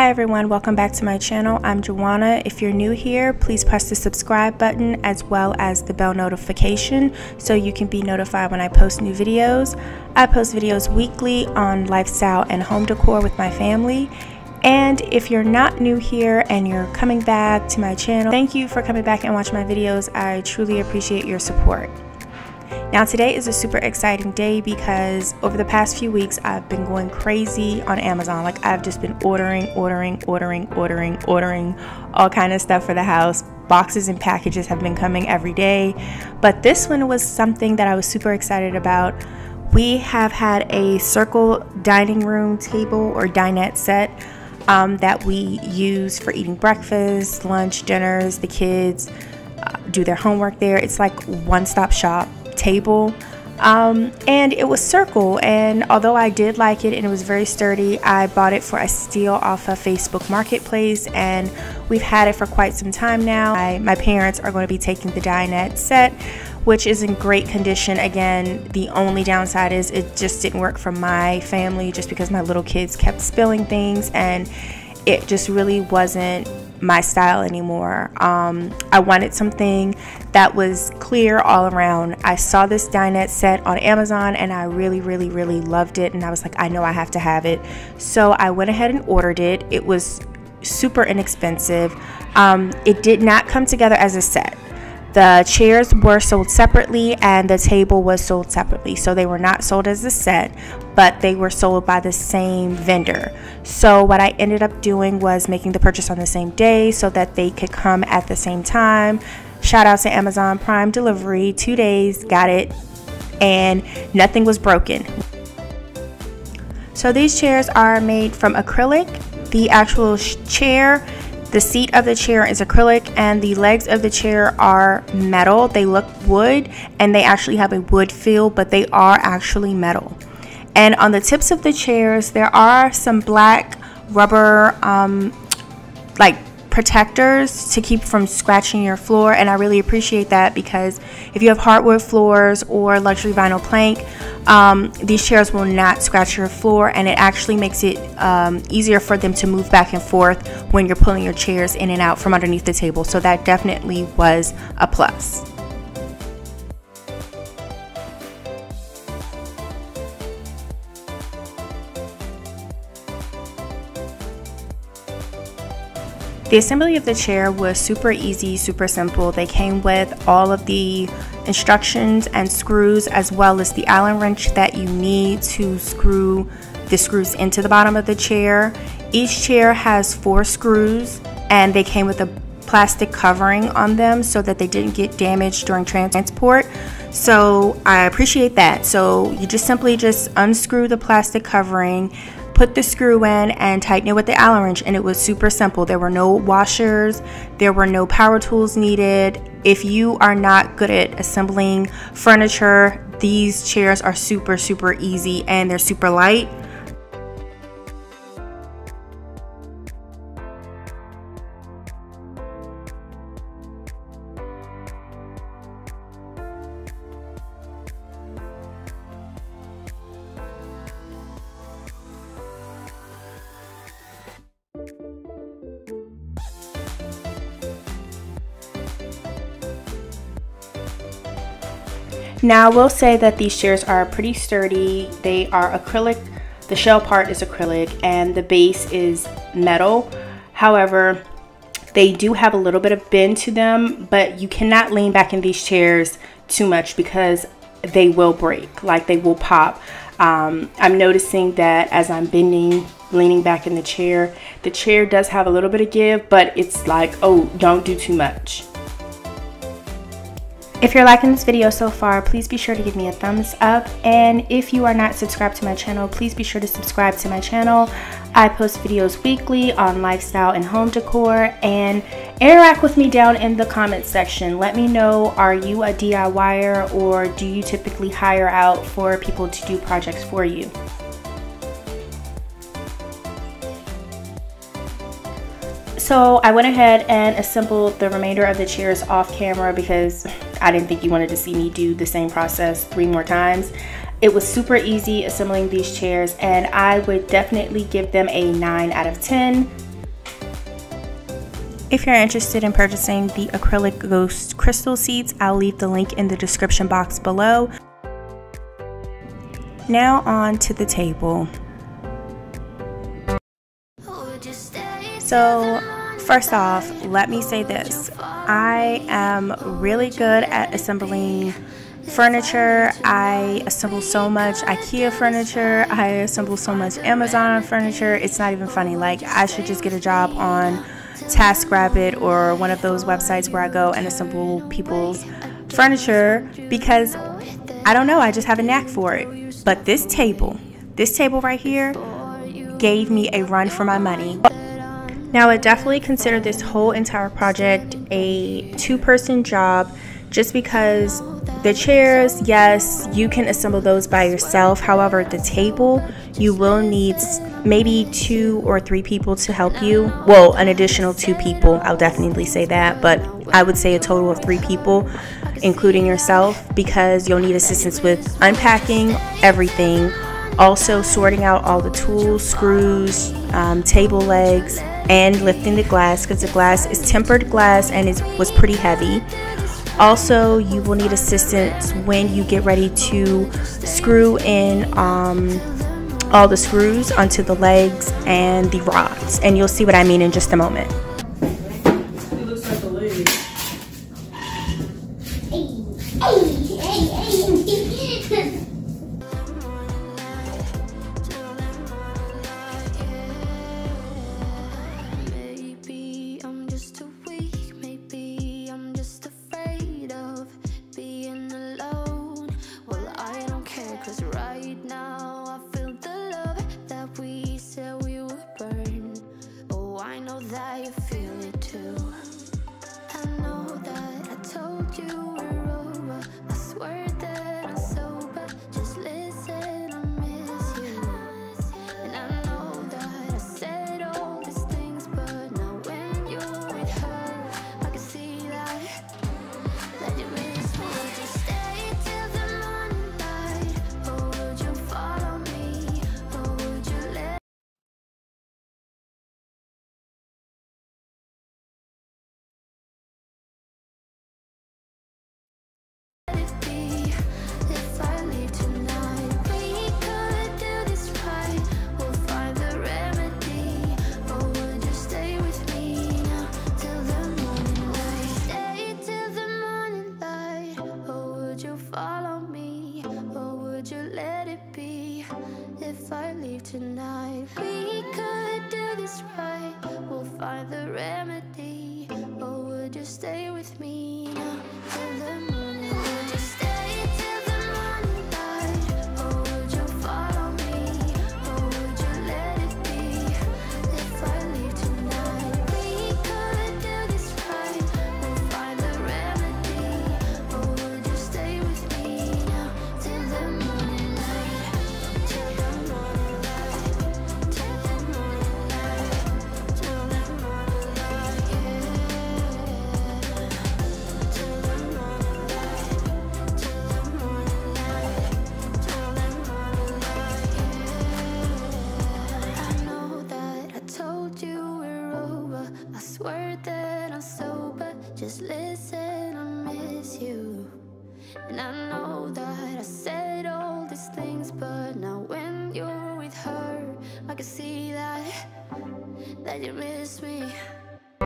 Hi everyone, welcome back to my channel. I'm Joanna. If you're new here, please press the subscribe button as well as the bell notification so you can be notified when I post new videos. I post videos weekly on lifestyle and home decor with my family. And if you're not new here and you're coming back to my channel, thank you for coming back and watching my videos. I truly appreciate your support. Now today is a super exciting day because over the past few weeks I've been going crazy on Amazon. Like I've just been ordering all kind of stuff for the house. Boxes and packages have been coming every day, but this one was something that I was super excited about. We have had a circle dining room table or dinette set that we use for eating breakfast, lunch, dinners. The kids do their homework there. It's like one-stop shop table, and it was circle, and although I did like it and it was very sturdy, I bought it for a steal off of Facebook Marketplace, and we've had it for quite some time now. My parents are going to be taking the dinette set, which is in great condition. Again, the only downside is it just didn't work for my family just because my little kids kept spilling things and it just really wasn't my style anymore. I wanted something that was clear all around. I saw this dinette set on Amazon and I really loved it, and I was like, I know I have to have it. So I went ahead and ordered it. It was super inexpensive. It did not come together as a set. The chairs were sold separately and the table was sold separately. So they were not sold as a set, but they were sold by the same vendor. So what I ended up doing was making the purchase on the same day so that they could come at the same time. Shout out to Amazon Prime delivery, 2 days, got it, and nothing was broken. So these chairs are made from acrylic. The actual chair, the seat of the chair is acrylic and the legs of the chair are metal. They look wood and they actually have a wood feel, but they are actually metal. And on the tips of the chairs, there are some black rubber like protectors to keep from scratching your floor, and I really appreciate that because if you have hardwood floors or luxury vinyl plank, these chairs will not scratch your floor, and it actually makes it easier for them to move back and forth when you're pulling your chairs in and out from underneath the table. So that definitely was a plus. The assembly of the chair was super easy, super simple. They came with all of the instructions and screws, as well as the Allen wrench that you need to screw the screws into the bottom of the chair. Each chair has 4 screws, and they came with a plastic covering on them so that they didn't get damaged during transport. So I appreciate that. So you just simply unscrew the plastic covering, put the screw in, and tighten it with the Allen wrench, and it was super simple. There were no washers, there were no power tools needed. If you are not good at assembling furniture, these chairs are super easy and they're super light. Now I will say that these chairs are pretty sturdy. They are acrylic. The shell part is acrylic and the base is metal. However, they do have a little bit of bend to them, but you cannot lean back in these chairs too much because they will break, like they will pop. I'm noticing that as I'm leaning back in the chair does have a little bit of give, but it's like, oh, don't do too much. If you're liking this video so far, please be sure to give me a thumbs up, and if you are not subscribed to my channel, please be sure to subscribe to my channel. I post videos weekly on lifestyle and home decor, and interact with me down in the comment section. Let me know, are you a DIYer or do you typically hire out for people to do projects for you? So I went ahead and assembled the remainder of the chairs off camera because I didn't think you wanted to see me do the same process 3 more times. It was super easy assembling these chairs, and I would definitely give them a 9 out of 10. If you're interested in purchasing the acrylic ghost crystal seats, I'll leave the link in the description box below. Now on to the table. So first off, let me say this. I am really good at assembling furniture. I assemble so much IKEA furniture. I assemble so much Amazon furniture. It's not even funny. Like, I should just get a job on TaskRabbit or one of those websites where I go and assemble people's furniture, because I don't know, I just have a knack for it. But this table right here gave me a run for my money. Now, I definitely consider this whole entire project a two-person job, just because the chairs, yes, you can assemble those by yourself. However, the table, you will need maybe 2 or 3 people to help you. Well, an additional 2 people, I'll definitely say that, but I would say a total of 3 people, including yourself, because you'll need assistance with unpacking everything, also sorting out all the tools, screws, table legs, and lifting the glass, because the glass is tempered glass and it was pretty heavy. Also, you will need assistance when you get ready to screw in all the screws onto the legs and the rods, and you'll see what I mean in just a moment. It looks like a leg. Tonight we could do this right. We'll find the remedy. Or would you stay with me now till the morning? Would you stay till the morning light? Or would you follow me? Or would you let it be? If I leave tonight, we could do this right. We'll find the remedy. Or would you stay with me now till the morning light? Till the morning light. Till the morning light. Till the morning light. Till the morning light. Till the morning light. Till the morning light. I know that I told you we're over. I swear that I'm sober. Just listen, I miss you. And I know that I said all these things, but now when you're with her, I can see that you miss me.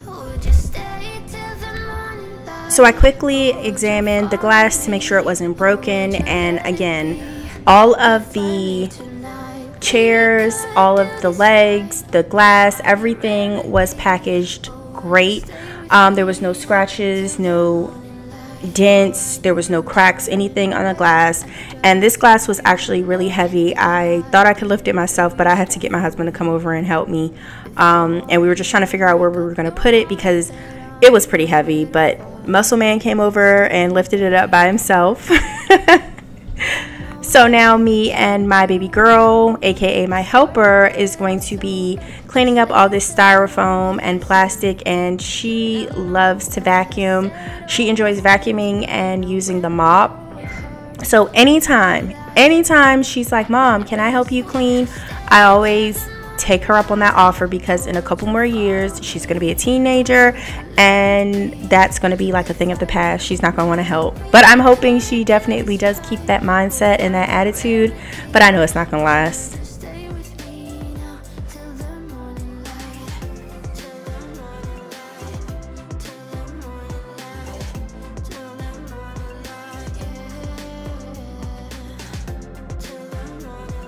Would you stay till the morning light? So I quickly examined the glass to make sure it wasn't broken, and again, all of the chairs, all of the legs, the glass, everything was packaged great. There was no scratches, no dents, there was no cracks, anything on the glass. And this glass was actually really heavy. I thought I could lift it myself, but I had to get my husband to come over and help me. And we were just trying to figure out where we were going to put it because it was pretty heavy. But Muscle Man came over and lifted it up by himself. So now me and my baby girl, aka my helper, is going to be cleaning up all this styrofoam and plastic, and she loves to vacuum. She enjoys vacuuming and using the mop. So anytime she's like, "Mom, can I help you clean?" I always take her up on that offer, because in a couple more years she's going to be a teenager and that's going to be like a thing of the past. She's not going to want to help. But I'm hoping she definitely does keep that mindset and that attitude, but I know it's not going to last. Stay with me now till the morning light. Till the morning light. Till the morning light. Till the morning light. Till the morning light. Till the morning light.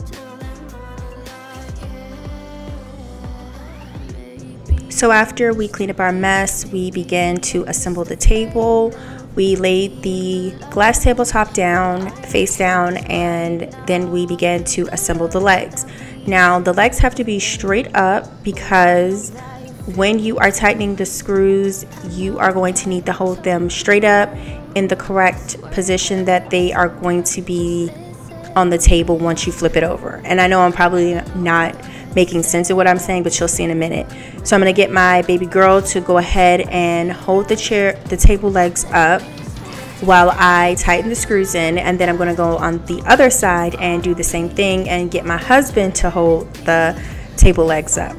Till the morning light. Maybe. So after we cleaned up our mess, we began to assemble the table. We laid the glass tabletop down, face down, and then we began to assemble the legs. Now the legs have to be straight up, because when you are tightening the screws, you are going to need to hold them straight up in the correct position that they are going to be on the table once you flip it over. And I know I'm probably not making sense of what I'm saying, but you'll see in a minute. So I'm going to get my baby girl to go ahead and hold the table legs up while I tighten the screws in, and then I'm going to go on the other side and do the same thing and get my husband to hold the table legs up.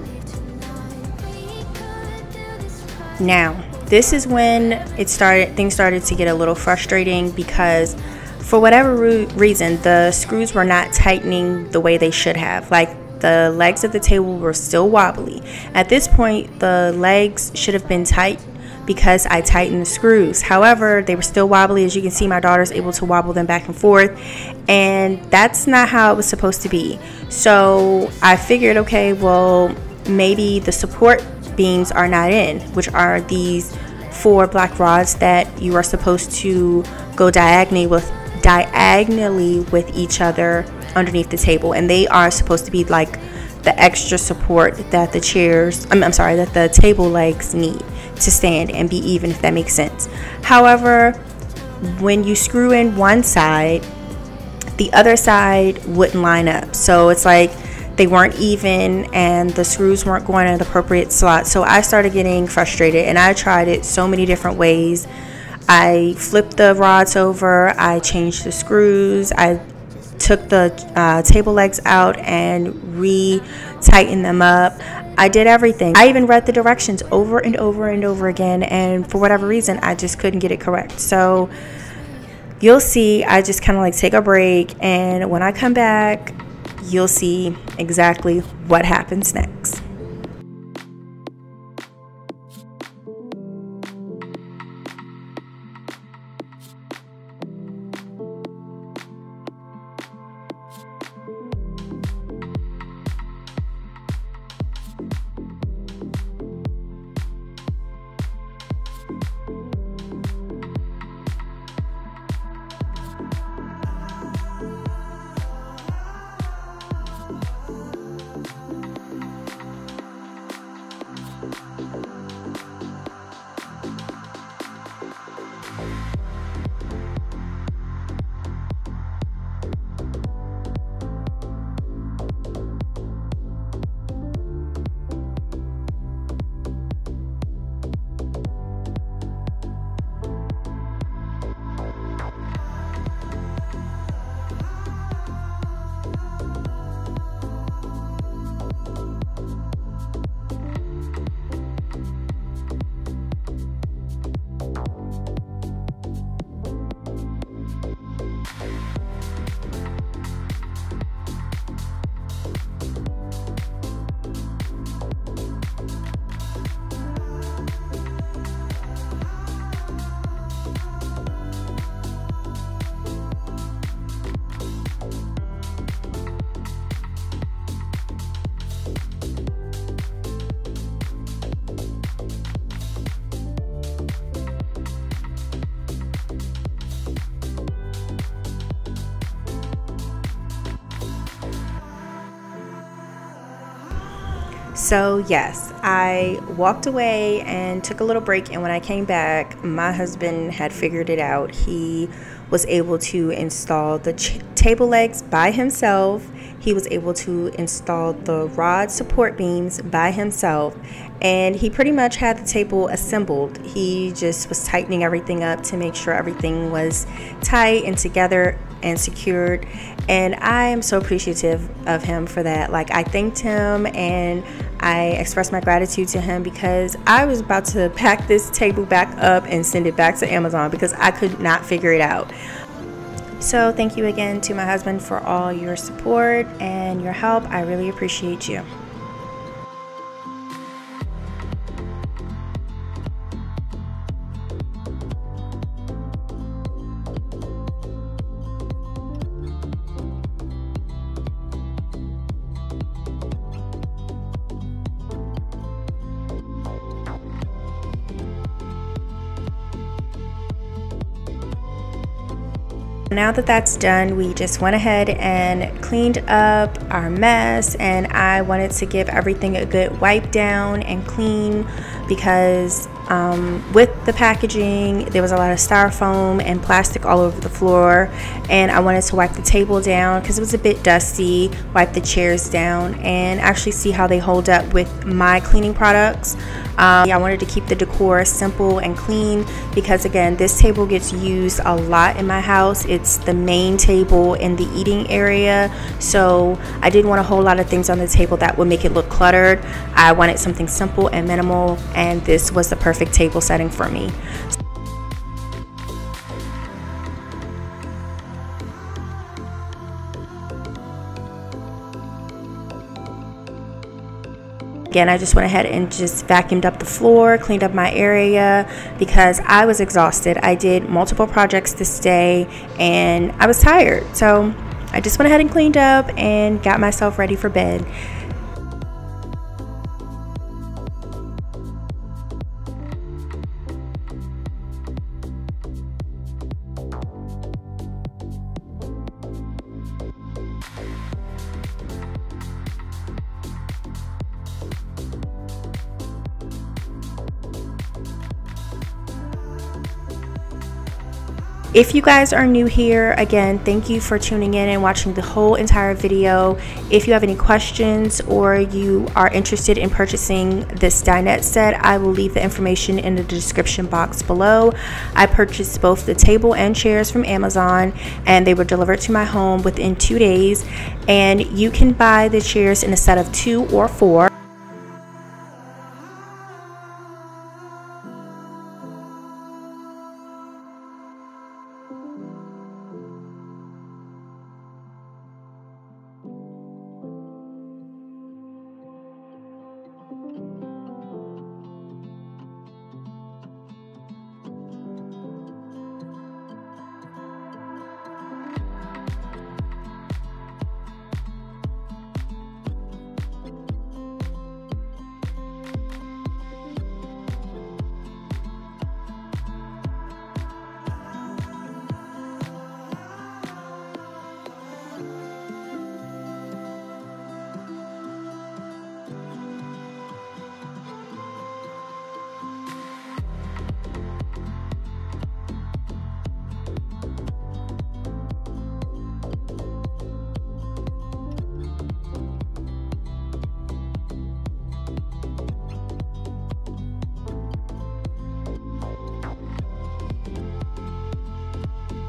Now, this is when things started to get a little frustrating, because for whatever reason, the screws were not tightening the way they should have. Like, the legs of the table were still wobbly. At this point, the legs should have been tight because I tightened the screws. However, they were still wobbly. As you can see, my daughter's able to wobble them back and forth, and that's not how it was supposed to be. So I figured, okay, well, maybe the support beams are not in, which are these 4 black rods that you are supposed to go diagonally with each other underneath the table, and they are supposed to be like the extra support that the that the table legs need to stand and be even, if that makes sense. However, when you screw in one side, the other side wouldn't line up, so it's like they weren't even and the screws weren't going in the appropriate slot. So I started getting frustrated, and I tried it so many different ways. I flipped the rods over, I changed the screws, I took the table legs out and re-tightened them up. I did everything. I even read the directions over and over and over again, and for whatever reason, I just couldn't get it correct. So you'll see, I just kind of like take a break, and when I come back, you'll see exactly what happens next. So yes, I walked away and took a little break, and when I came back, my husband had figured it out. He was able to install the table legs by himself. He was able to install the rod support beams by himself, and he pretty much had the table assembled. He just was tightening everything up to make sure everything was tight and together and secured, and I am so appreciative of him for that. Like, I thanked him and I expressed my gratitude to him because I was about to pack this table back up and send it back to Amazon because I could not figure it out. So thank you again to my husband for all your support and your help. I really appreciate you. Now that that's done, we just went ahead and cleaned up our mess, and I wanted to give everything a good wipe down and clean because with the packaging there was a lot of styrofoam and plastic all over the floor, and I wanted to wipe the table down because it was a bit dusty, wipe the chairs down, and actually see how they hold up with my cleaning products. I wanted to keep the decor simple and clean because, again, this table gets used a lot in my house. It's the main table in the eating area, so I didn't want a whole lot of things on the table that would make it look cluttered. I wanted something simple and minimal, and this was the perfect table setting for me. Again, I just went ahead and just vacuumed up the floor, cleaned up my area because I was exhausted. I did multiple projects this day and I was tired. So I just went ahead and cleaned up and got myself ready for bed. If you guys are new here, again, thank you for tuning in and watching the whole entire video. If you have any questions or you are interested in purchasing this dinette set, I will leave the information in the description box below. I purchased both the table and chairs from Amazon, and they were delivered to my home within 2 days. And you can buy the chairs in a set of 2 or 4.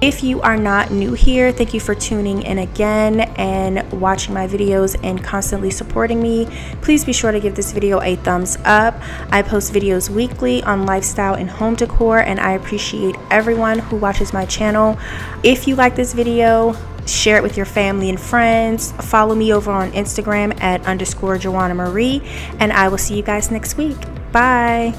If you are not new here, thank you for tuning in again and watching my videos and constantly supporting me. Please be sure to give this video a thumbs up. I post videos weekly on lifestyle and home decor, and I appreciate everyone who watches my channel. If you like this video, share it with your family and friends. Follow me over on Instagram at _JoannaMarie, and I will see you guys next week. Bye.